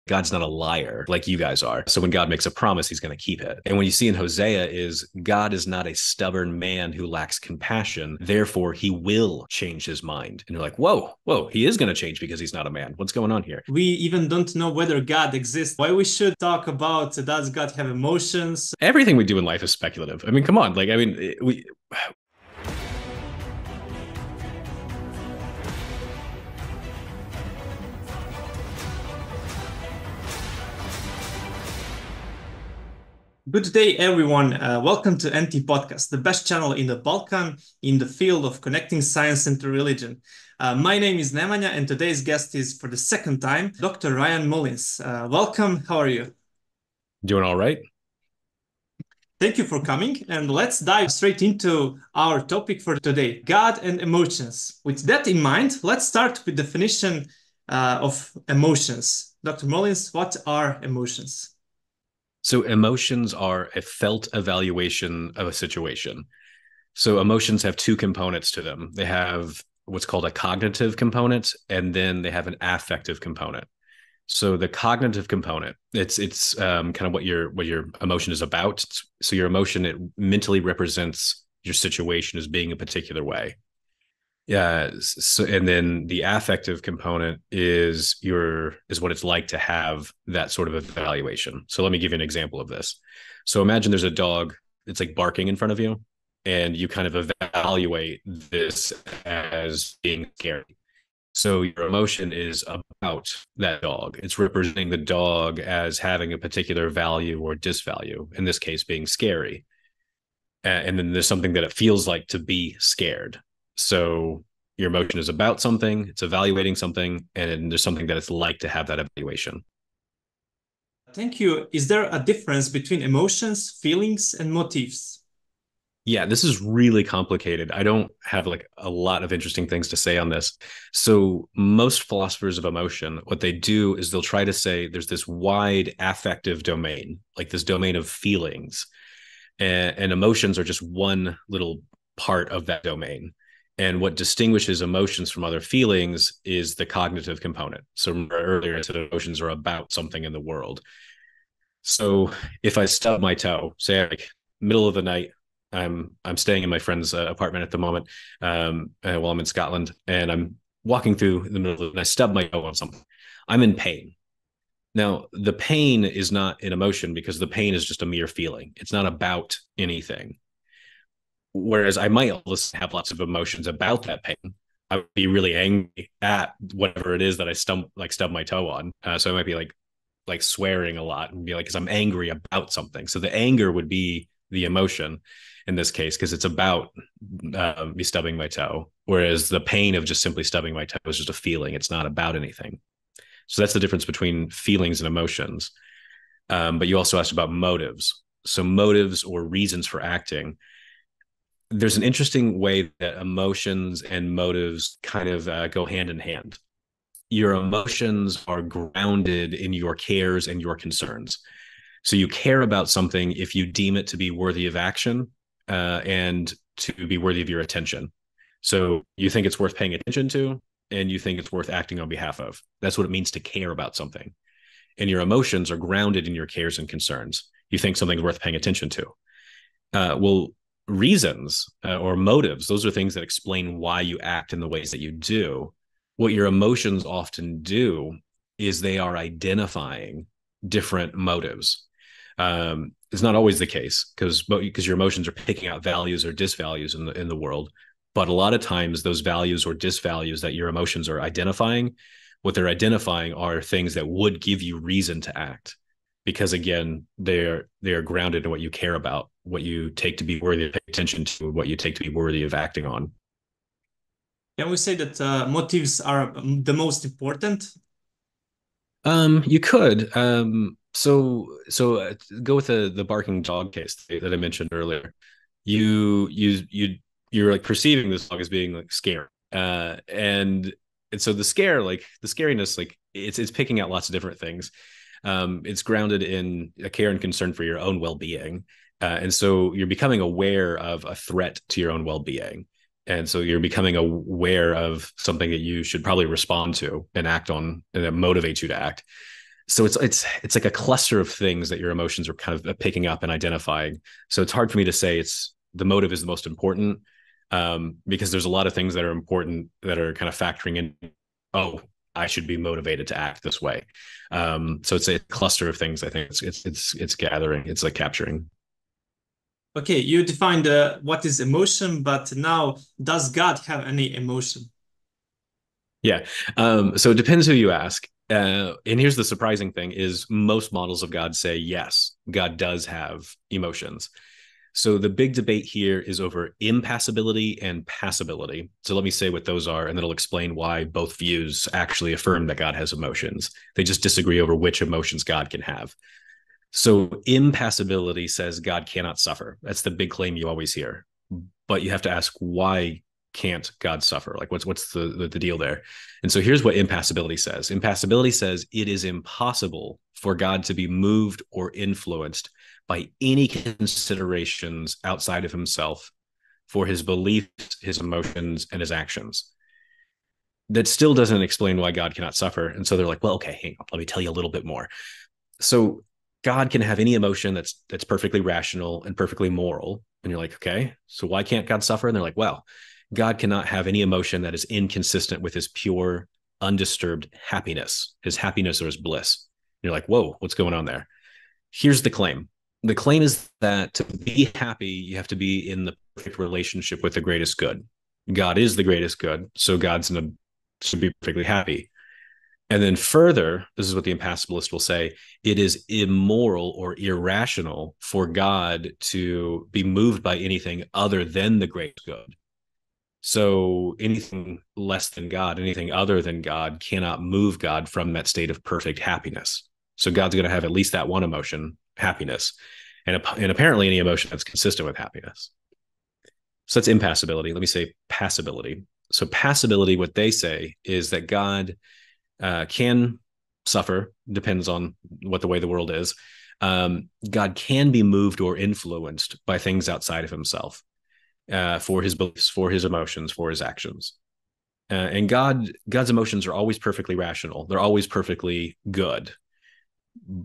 God's not a liar like you guys are. So when God makes a promise, he's going to keep it. And when you see in Hosea is God is not a stubborn man who lacks compassion. Therefore, he will change his mind. And you're like, whoa, he is going to change because he's not a man. What's going on here? We even don't know whether God exists. Why we should talk about, does God have emotions? Everything we do in life is speculative. I mean, come on. Good day, everyone. Welcome to NT Podcast, the best channel in the Balkan in the field of connecting science and religion. My name is Nemanja, and today's guest is, for the second time, Dr. Ryana Mullinsa. Welcome. How are you? Doing all right. Thank you for coming, and let's dive straight into our topic for today, God and emotions. With that in mind, let's start with the definition of emotions. Dr. Mullins, what are emotions? So emotions are a felt evaluation of a situation. So emotions have two components to them. They have what's called a cognitive component, and then they have an affective component. So the cognitive component, it's kind of what your emotion is about. So your emotion, it mentally represents your situation as being a particular way. Yeah. So, and then the affective component is what it's like to have that sort of evaluation. So let me give you an example of this. So imagine there's a dog that's like barking in front of you, and you kind of evaluate this as being scary. So your emotion is about that dog. It's representing the dog as having a particular value or disvalue, in this case being scary. And then there's something that it feels like to be scared. So your emotion is about something, it's evaluating something, and there's something that it's like to have that evaluation. Thank you. Is there a difference between emotions, feelings, and motives? Yeah, this is really complicated. I don't have like a lot of interesting things to say on this. So most philosophers of emotion, what they do is they'll try to say there's this wide affective domain, like this domain of feelings, and emotions are just one little part of that domain. And what distinguishes emotions from other feelings is the cognitive component. So remember earlier I said emotions are about something in the world. So if I stub my toe, say like middle of the night, I'm staying in my friend's apartment at the moment while I'm in Scotland, and I'm walking through the middle of it, and I stub my toe on something. I'm in pain. Now, the pain is not an emotion because the pain is just a mere feeling. It's not about anything. Whereas I might also have lots of emotions about that pain. I would be really angry at whatever it is that I stub my toe on. So I might be like swearing a lot and be like, because I'm angry about something. So the anger would be the emotion in this case, because it's about me stubbing my toe. Whereas the pain of just simply stubbing my toe is just a feeling. It's not about anything. So that's the difference between feelings and emotions. But you also asked about motives. So motives or reasons for acting. There's an interesting way that emotions and motives kind of go hand in hand. Your emotions are grounded in your cares and your concerns. So you care about something if you deem it to be worthy of action and to be worthy of your attention. So you think it's worth paying attention to, and you think it's worth acting on behalf of. That's what it means to care about something. And your emotions are grounded in your cares and concerns. You think something's worth paying attention to. Reasons or motives, those are things that explain why you act in the ways that you do. What your emotions often do is they are identifying different motives. It's not always the case because your emotions are picking out values or disvalues in the world. But a lot of times those values or disvalues that your emotions are identifying, what they're identifying are things that would give you reason to act. Because again, they're grounded in what you care about, what you take to be worthy of paying attention to, what you take to be worthy of acting on. Can we say that motives are the most important? You could. So go with the barking dog case that I mentioned earlier. You're like perceiving this dog as being like scary, and so the scariness, like it's picking out lots of different things. It's grounded in a care and concern for your own well-being. And so you're becoming aware of a threat to your own well-being. And so you're becoming aware of something that you should probably respond to and act on, and that motivates you to act. So it's like a cluster of things that your emotions are kind of picking up and identifying. So it's hard for me to say it's the motive is the most important, because there's a lot of things that are important that are kind of factoring in. Oh, I should be motivated to act this way. So it's a cluster of things. I think it's gathering. It's like capturing. Okay, you defined what is emotion, but now, does God have any emotion? Yeah. So it depends who you ask. And here's the surprising thing is most models of God say, yes, God does have emotions. So the big debate here is over impassibility and passibility. So let me say what those are, and that'll explain why both views actually affirm that God has emotions. They just disagree over which emotions God can have. So impassibility says God cannot suffer. That's the big claim you always hear. But you have to ask, why can't God suffer? Like what's the deal there? And so here's what impassibility says. Impassibility says it is impossible for God to be moved or influenced by any considerations outside of himself for his beliefs, his emotions, and his actions. That still doesn't explain why God cannot suffer. And so they're like, well, okay, hang on, let me tell you a little bit more. So God can have any emotion that's perfectly rational and perfectly moral. And you're like, okay, so why can't God suffer? And they're like, well, God cannot have any emotion that is inconsistent with his pure, undisturbed happiness, or his bliss. And you're like, whoa, what's going on there? Here's the claim. The claim is that to be happy, you have to be in the perfect relationship with the greatest good. God is the greatest good, so should be perfectly happy. And then further, this is what the Impasibilist will say, it is immoral or irrational for God to be moved by anything other than the great good. So anything less than God, anything other than God cannot move God from that state of perfect happiness. So God's going to have at least that one emotion, happiness, and apparently any emotion that's consistent with happiness. So that's impassibility. Let me say passibility. So passibility, what they say is that God can suffer, depends on what the way the world is. God can be moved or influenced by things outside of himself, for his beliefs, for his emotions, for his actions. And God's emotions are always perfectly rational. They're always perfectly good.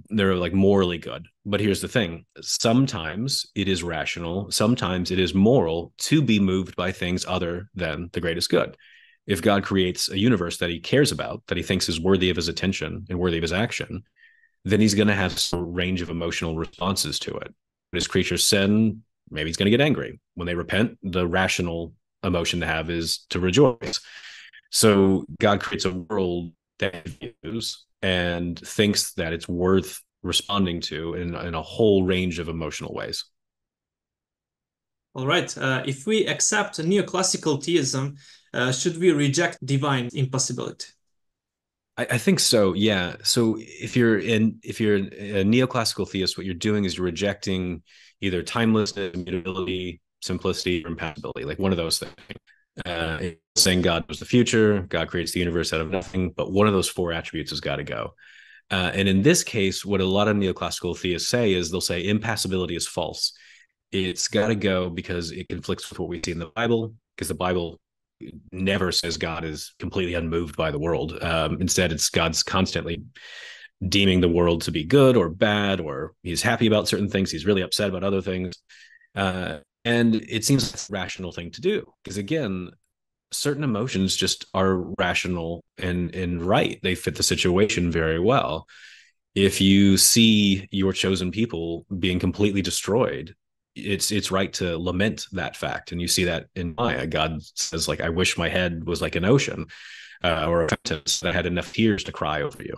They're like morally good. But here's the thing. Sometimes it is rational. Sometimes it is moral to be moved by things other than the greatest good. If God creates a universe that he cares about, that he thinks is worthy of his attention and worthy of his action, then he's going to have some range of emotional responses to it. When his creatures sin, maybe he's going to get angry. When they repent, the rational emotion to have is to rejoice. So God creates a world that he views and thinks that it's worth responding to in a whole range of emotional ways. All right. If we accept neoclassical theism, should we reject divine impossibility? I think so. Yeah. So if you're a neoclassical theist, what you're doing is you're rejecting either timelessness, immutability, simplicity, or impassibility, like one of those things. Saying God was the future, God creates the universe out of nothing, but one of those four attributes has got to go. And in this case, what a lot of neoclassical theists say is they'll say impassibility is false. It's got to go because it conflicts with what we see in the Bible, because the Bible never says God is completely unmoved by the world. Instead, it's God's constantly deeming the world to be good or bad, or he's happy about certain things, he's really upset about other things. And it seems like a rational thing to do, because again, certain emotions just are rational and right. They fit the situation very well. If you see your chosen people being completely destroyed, it's right to lament that fact. And you see that in Maya. God says, like, I wish my head was like an ocean, or a fountain that had enough tears to cry over you.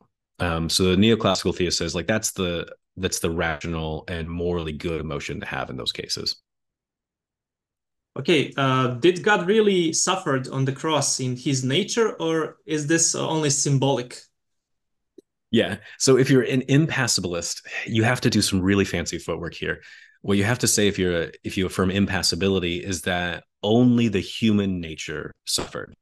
So the neoclassical theist says, like, that's the rational and morally good emotion to have in those cases. Okay, did God really suffered on the cross in his nature, or is this only symbolic? Yeah. So if you're an impassibilist, you have to do some really fancy footwork here. What you have to say if you affirm impassibility is that only the human nature suffered.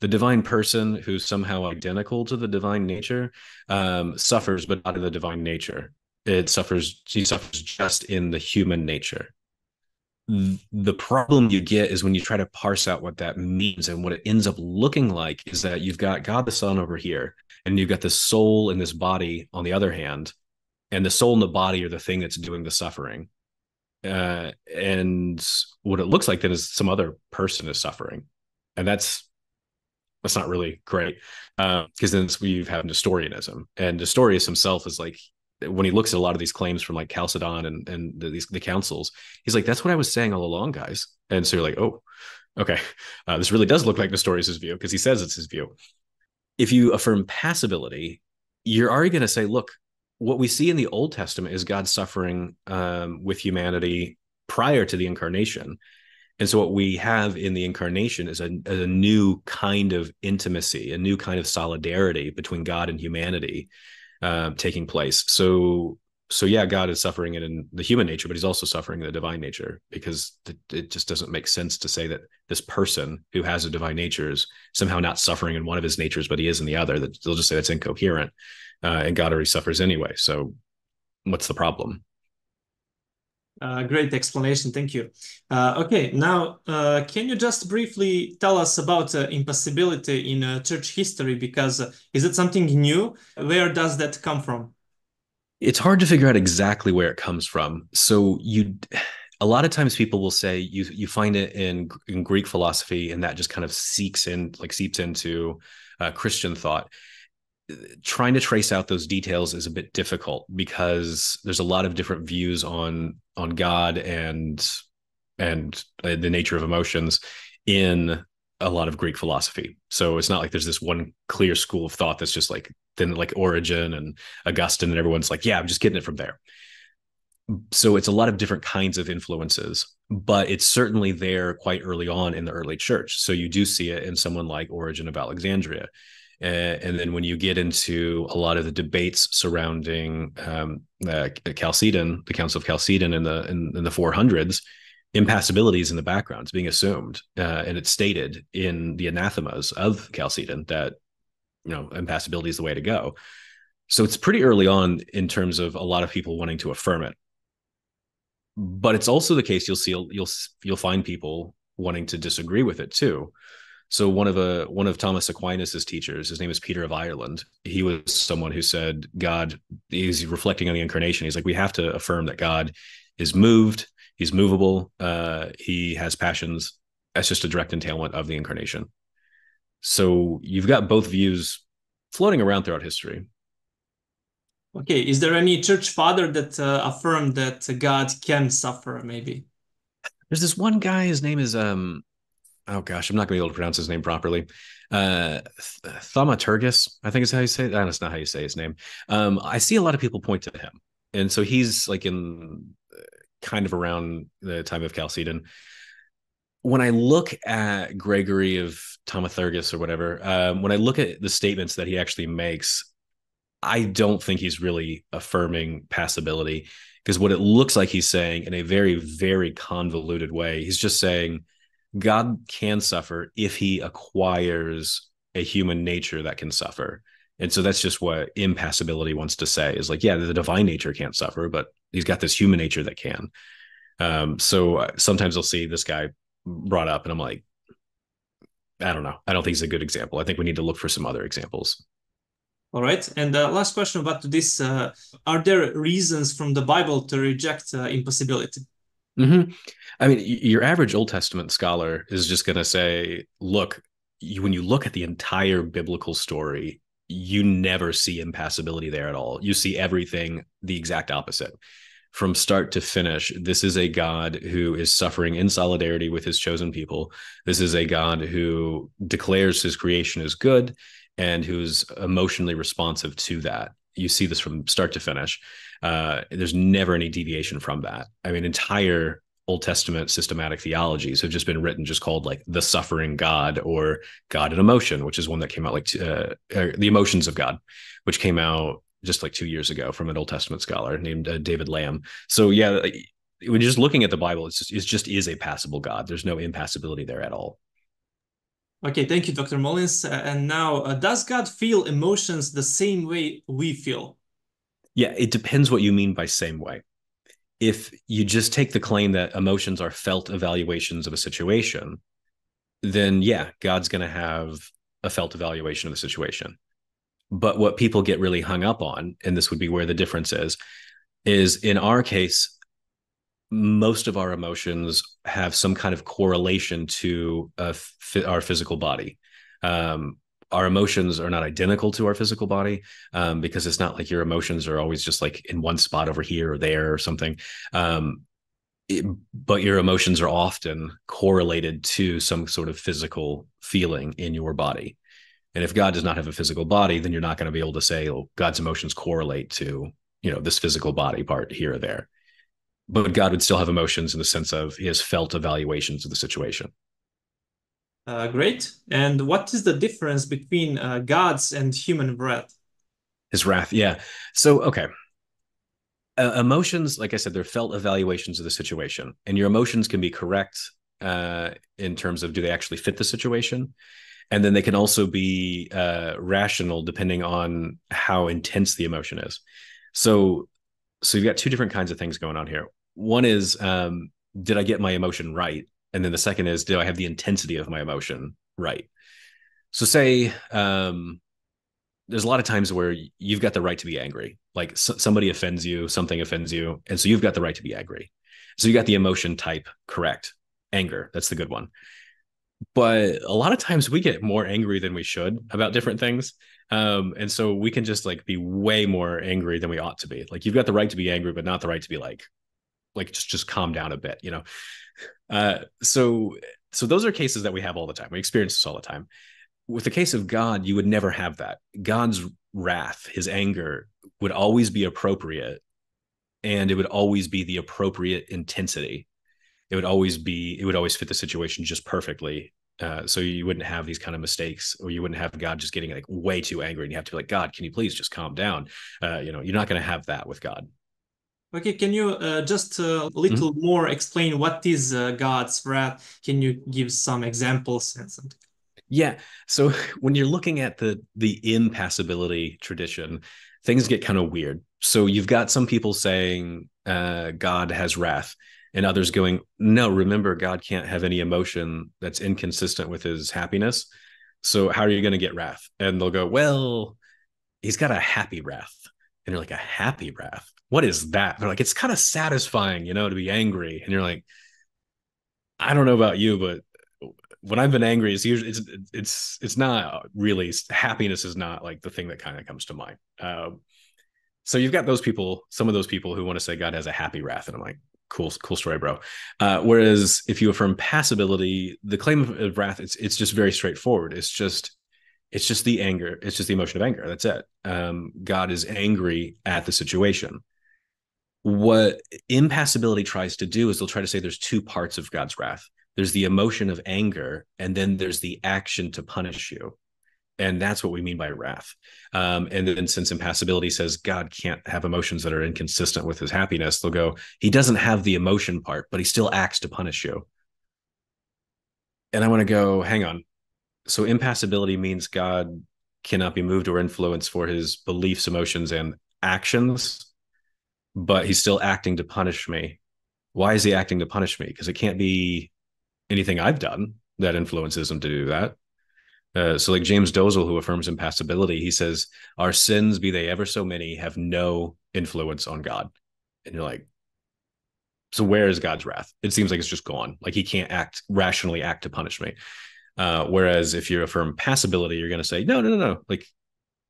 The divine person, who's somehow identical to the divine nature, suffers, but not in the divine nature. He suffers just in the human nature. The problem you get is when you try to parse out what that means, and what it ends up looking like is that you've got God the Son over here, And you've got the soul and this body on the other hand, and the soul and the body are the thing that's doing the suffering. And what it looks like then is some other person is suffering, and that's not really great, because then we have Nestorianism, and Nestorius himself is like, when he looks at a lot of these claims from like Chalcedon and the councils, he's like, that's what I was saying all along, guys. And so you're like, oh, okay, this really does look like Nestorius's view, because he says it's his view. If you affirm passibility, you're already going to say, look, what we see in the Old Testament is God suffering with humanity prior to the incarnation. And so what we have in the incarnation is a new kind of intimacy, a new kind of solidarity between God and humanity taking place. So yeah, God is suffering it in the human nature, but he's also suffering in the divine nature, because it just doesn't make sense to say that this person who has a divine nature is somehow not suffering in one of his natures, but he is in the other. That they'll just say that's incoherent. And God already suffers anyway. So what's the problem? Great explanation. Thank you. Okay, now can you just briefly tell us about impasibility in church history? Because is it something new? Where does that come from? It's hard to figure out exactly where it comes from. So a lot of times people will say you find it in Greek philosophy, and that just kind of seeps into Christian thought. Trying to trace out those details is a bit difficult, because there's a lot of different views on God and the nature of emotions in a lot of Greek philosophy. So it's not like there's this one clear school of thought that's just like, then like Origen and Augustine and everyone's like, yeah, I'm just getting it from there. So it's a lot of different kinds of influences, but it's certainly there quite early on in the early church. So you do see it in someone like Origen of Alexandria. And then when you get into a lot of the debates surrounding Chalcedon, the Council of Chalcedon in the 400s, impassibility is in the background. It's being assumed, and it's stated in the anathemas of Chalcedon that impassibility is the way to go. So it's pretty early on in terms of a lot of people wanting to affirm it. But it's also the case you'll find people wanting to disagree with it too. So one of Thomas Aquinas's teachers, his name is Peter of Ireland. He was someone who said God, he's reflecting on the incarnation. He's like, we have to affirm that God is moved, he's movable, he has passions. That's just a direct entailment of the incarnation. So you've got both views floating around throughout history. Okay, is there any church father that affirmed that God can suffer, maybe? There's this one guy, his name is oh gosh, I'm not going to be able to pronounce his name properly. Thaumaturgus, I think is how you say it. That's not how you say his name. I see a lot of people point to him. And so he's like in kind of around the time of Chalcedon. When I look at Gregory of Thaumaturgus or whatever, when I look at the statements that he actually makes, I don't think he's really affirming passibility, because what it looks like he's saying in a very, very convoluted way, he's just saying, God can suffer if he acquires a human nature that can suffer. And so that's just what impassibility wants to say, is like, yeah, the divine nature can't suffer, but he's got this human nature that can. So sometimes I'll see this guy brought up and I'm like, I don't know. I don't think he's a good example. I think we need to look for some other examples. All right. And last question about this. Are there reasons from the Bible to reject impassibility? Mm-hmm. I mean, your average Old Testament scholar is just going to say, look, when you look at the entire biblical story, you never see impassibility there at all. You see everything the exact opposite. From start to finish, this is a God who is suffering in solidarity with his chosen people. This is a God who declares his creation as good and who's emotionally responsive to that. You see this from start to finish. There's never any deviation from that. I mean, entire Old Testament systematic theologies have just been written just called like the suffering God or God in emotion, which is one that came out like the emotions of God, which came out just like 2 years ago from an Old Testament scholar named David Lamb. So yeah, when you're just looking at the Bible, it just is a passible God. There's no impassibility there at all. Okay, thank you, Dr. Mullins. And now, does God feel emotions the same way we feel? Yeah, it depends what you mean by same way. If you just take the claim that emotions are felt evaluations of a situation, then yeah, God's going to have a felt evaluation of the situation. But what people get really hung up on, and this would be where the difference is in our case, most of our emotions have some kind of correlation to our physical body. Our emotions are not identical to our physical body, because it's not like your emotions are always just like in one spot over here or there or something. But your emotions are often correlated to some sort of physical feeling in your body. And if God does not have a physical body, then you're not going to be able to say, oh, God's emotions correlate to, this physical body part here or there. But God would still have emotions in the sense of he has felt evaluations of the situation. Great. And what is the difference between God's and human wrath? His wrath, yeah. So, okay. Emotions, like I said, they're felt evaluations of the situation. And your emotions can be correct in terms of do they actually fit the situation? And then they can also be rational depending on how intense the emotion is. So you've got two different kinds of things going on here. One is, did I get my emotion right? And then the second is, do I have the intensity of my emotion right? So say there's a lot of times where you've got the right to be angry. Like somebody offends you, something offends you. And so you've got the right to be angry. So you got the emotion type correct. Anger, that's the good one. But a lot of times we get more angry than we should about different things. And so we can just like be way more angry than we ought to be. Like you've got the right to be angry, but not the right to be like just calm down a bit, So those are cases that we have all the time. We experience this all the time. With the case of God, you would never have that. God's wrath, his anger would always be appropriate, and it would always be the appropriate intensity. It would always fit the situation just perfectly. So you wouldn't have these kind of mistakes, or you wouldn't have God just getting like way too angry and you have to be like, God, can you please just calm down? You're not going to have that with God. Okay, can you just a little more explain what is God's wrath? Can you give some examples and something? Yeah. So when you're looking at the impassibility tradition, things get kind of weird. So you've got some people saying God has wrath, and others going, no, remember, God can't have any emotion that's inconsistent with his happiness. So how are you going to get wrath? And they'll go, well, he's got a happy wrath. And you're like, a happy wrath? What is that? They're like, it's kind of satisfying, to be angry. And you're like, I don't know about you, but when I've been angry, it's usually it's not really, happiness is not like the thing that kind of comes to mind. So you've got those people, some of those people who want to say God has a happy wrath, and I'm like, cool story, bro. Whereas if you affirm passibility, the claim of wrath, it's just very straightforward. It's just the anger. It's just the emotion of anger. That's it. God is angry at the situation. What impassibility tries to do is they'll try to say there's two parts of God's wrath. There's the emotion of anger, and then there's the action to punish you. And that's what we mean by wrath. And then since impassibility says God can't have emotions that are inconsistent with his happiness, they'll go, he doesn't have the emotion part, but he still acts to punish you. And I want to go, hang on. So impassibility means God cannot be moved or influenced for his beliefs, emotions, and actions, but he's still acting to punish me. Why is he acting to punish me? Because it can't be anything I've done that influences him to do that. So like James Dozel, who affirms impassibility, he says, our sins, be they ever so many, have no influence on God. And you're like, so where is God's wrath? It seems like it's just gone. Like he can't rationally act to punish me. Whereas if you affirm passibility, you're going to say, no. Like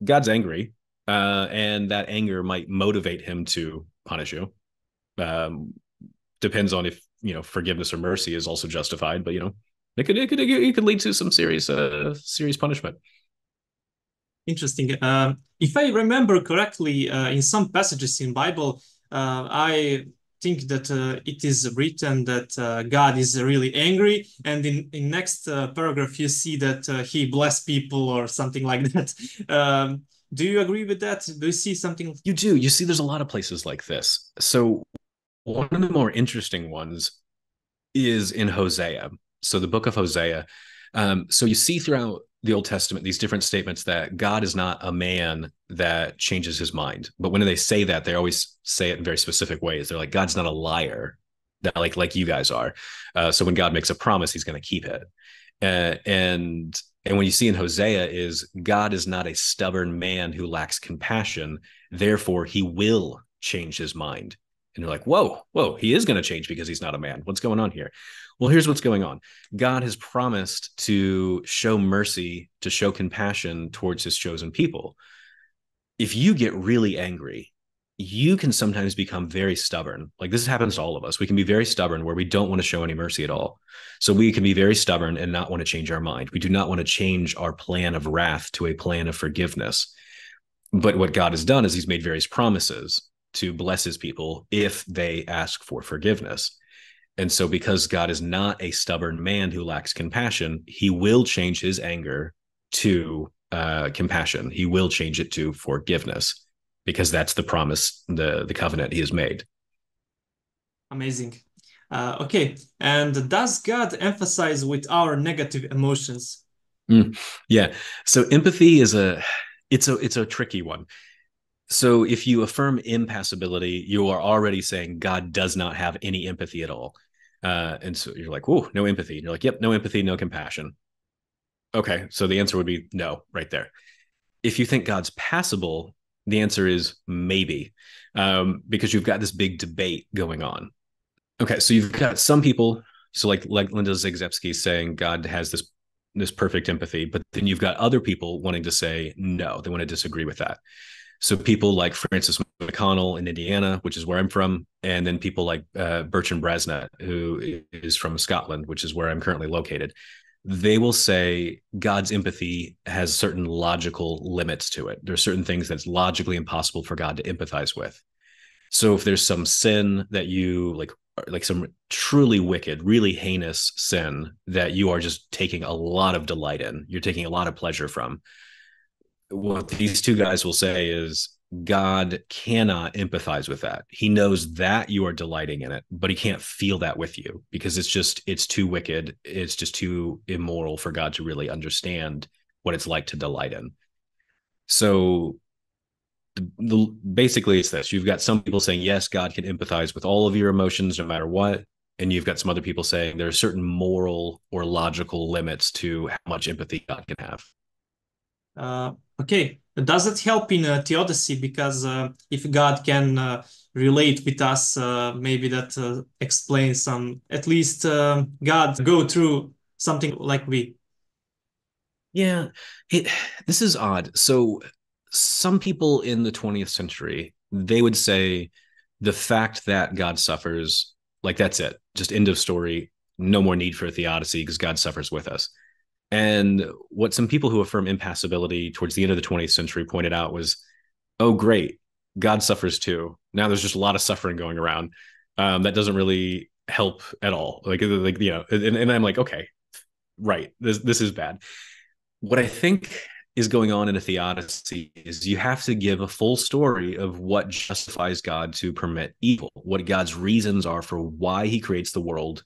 God's angry, and that anger might motivate him to punish you. Depends on if, forgiveness or mercy is also justified, but, it could lead to some serious punishment. Interesting. If I remember correctly, in some passages in Bible, I think that it is written that God is really angry, and in next paragraph you see that he bless people or something like that. Do you agree with that? Do you see something? You do. You see, there's a lot of places like this. So one of the more interesting ones is in Hosea. So the book of Hosea. So you see throughout the Old Testament these different statements that God is not a man that changes his mind. But when they say that, they always say it in very specific ways. They're like, God's not a liar, that like you guys are. So when God makes a promise, he's going to keep it. And And when you see in Hosea is God is not a stubborn man who lacks compassion. Therefore, he will change his mind. And you're like, whoa, he is going to change because he's not a man. What's going on here? Well, here's what's going on. God has promised to show mercy, to show compassion towards his chosen people. If you get really angry, you can sometimes become very stubborn. Like this happens to all of us. We can be very stubborn where we don't want to show any mercy at all. So we can be very stubborn and not want to change our mind. We do not want to change our plan of wrath to a plan of forgiveness. But what God has done is he's made various promises to bless his people if they ask for forgiveness. And so because God is not a stubborn man who lacks compassion, he will change his anger to compassion. He will change it to forgiveness because that's the promise, the covenant he has made. Amazing. Okay. And does God emphasize with our negative emotions? Yeah. So empathy is it's a tricky one. So if you affirm impassibility, you are already saying God does not have any empathy at all. And so you're like, oh, no empathy. And you're like, yep, no empathy, no compassion. Okay. So the answer would be no right there. If you think God's passible, the answer is maybe, because you've got this big debate going on. Okay. So you've got some people, so like Linda Zygzebski saying God has this perfect empathy, but then you've got other people wanting to say no, they want to disagree with that. So people like Francis McConnell in Indiana, which is where I'm from, and then people like Bertrand Brasnett, who is from Scotland, which is where I'm currently located. They will say God's empathy has certain logical limits to it. There's certain things that's logically impossible for God to empathize with. So if there's some sin that you like some truly wicked, really heinous sin that you are just taking a lot of delight in, you're taking a lot of pleasure from, what these two guys will say is God cannot empathize with that. He knows that you are delighting in it, but he can't feel that with you because it's too wicked. It's just too immoral for God to really understand what it's like to delight in. So basically it's this. You've got some people saying, yes, God can empathize with all of your emotions no matter what. And you've got some other people saying there are certain moral or logical limits to how much empathy God can have. Okay, does it help in theodicy? Because if God can relate with us, maybe that explains some, at least God go through something like we. Yeah, this is odd. So some people in the 20th century, they would say the fact that God suffers, like that's it, just end of story, no more need for theodicy because God suffers with us. And what some people who affirm impassibility towards the end of the 20th century pointed out was, oh, great, God suffers too. Now there's just a lot of suffering going around. That doesn't really help at all. Like and I'm like, okay, right, this is bad. What I think is going on in a theodicy is you have to give a full story of what justifies God to permit evil, what God's reasons are for why he creates the world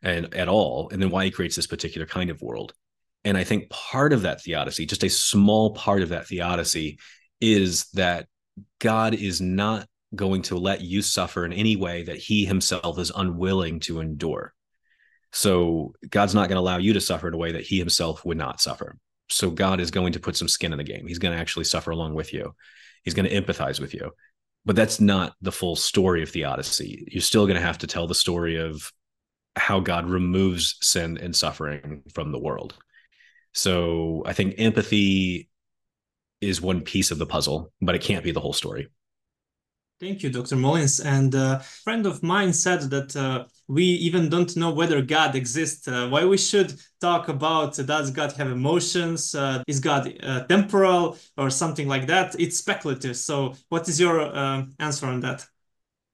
and at all, and then why he creates this particular kind of world. And I think part of that theodicy, just a small part of that theodicy, is that God is not going to let you suffer in any way that he himself is unwilling to endure. So God's not going to allow you to suffer in a way that he himself would not suffer. So God is going to put some skin in the game. He's going to actually suffer along with you. He's going to empathize with you. But that's not the full story of theodicy. You're still going to have to tell the story of how God removes sin and suffering from the world. So I think empathy is one piece of the puzzle, but it can't be the whole story. Thank you, Dr. Mullins. And a friend of mine said that we even don't know whether God exists. Why we should talk about does God have emotions? Is God temporal or something like that? It's speculative. So what is your answer on that?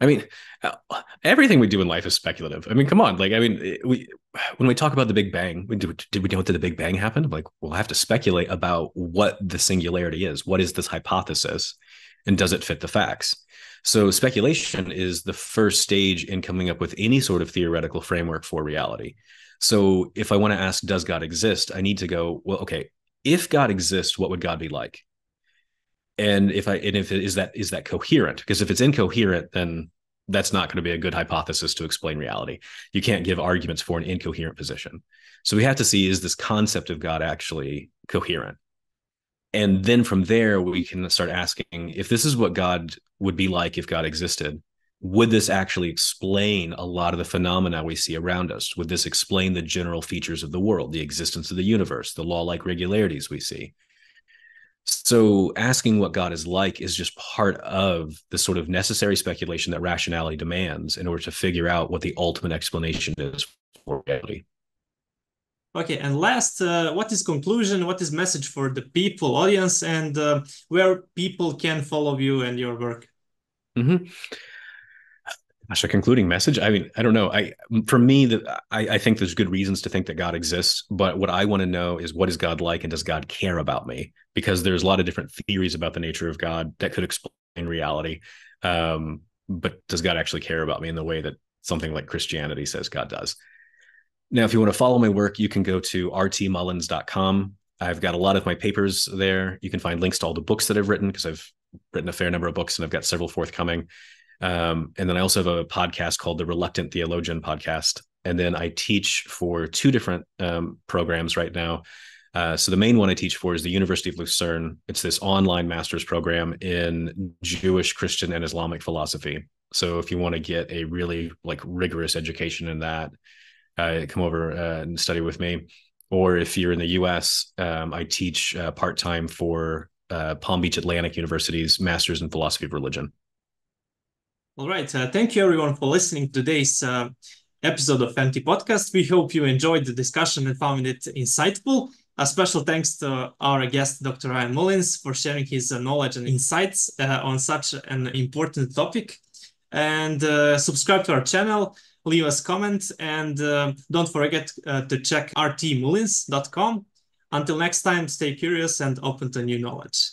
I mean, everything we do in life is speculative. I mean, come on. Like, I mean, when we talk about the Big Bang, did we know that the Big Bang happened? Like, we'll have to speculate about what the singularity is. What is this hypothesis? And does it fit the facts? So speculation is the first stage in coming up with any sort of theoretical framework for reality. So if I want to ask, does God exist? I need to go, well, okay, if God exists, what would God be like? And if it is that coherent? Because if it's incoherent, then that's not going to be a good hypothesis to explain reality. You can't give arguments for an incoherent position. So we have to see, is this concept of God actually coherent? And then from there, we can start asking, if this is what God would be like if God existed, would this actually explain a lot of the phenomena we see around us? Would this explain the general features of the world, the existence of the universe, the law-like regularities we see? So asking what God is like is just part of the sort of necessary speculation that rationality demands in order to figure out what the ultimate explanation is for reality. Okay, and last, what is conclusion? What is message for the people, audience, and where people can follow you and your work? Mm-hmm. Gosh, a concluding message. I mean, I don't know. For me, I think there's good reasons to think that God exists, but what I want to know is, what is God like, and does God care about me? Because there's a lot of different theories about the nature of God that could explain reality, but does God actually care about me in the way that something like Christianity says God does? Now, if you want to follow my work, you can go to rtmullins.com. I've got a lot of my papers there. You can find links to all the books that I've written, because I've written a fair number of books and I've got several forthcoming. And then I also have a podcast called the Reluctant Theologian Podcast. And then I teach for two different programs right now. So the main one I teach for is the University of Lucerne. It's this online master's program in Jewish, Christian, and Islamic philosophy. So if you want to get a really rigorous education in that, come over and study with me. Or if you're in the US, I teach part-time for Palm Beach Atlantic University's Master's in Philosophy of Religion. All right. Thank you, everyone, for listening to today's episode of FMT Podcast. We hope you enjoyed the discussion and found it insightful. A special thanks to our guest, Dr. Ryana Mullinsa, for sharing his knowledge and insights on such an important topic. And subscribe to our channel, leave us comments, and don't forget to check rtmullins.com. Until next time, stay curious and open to new knowledge.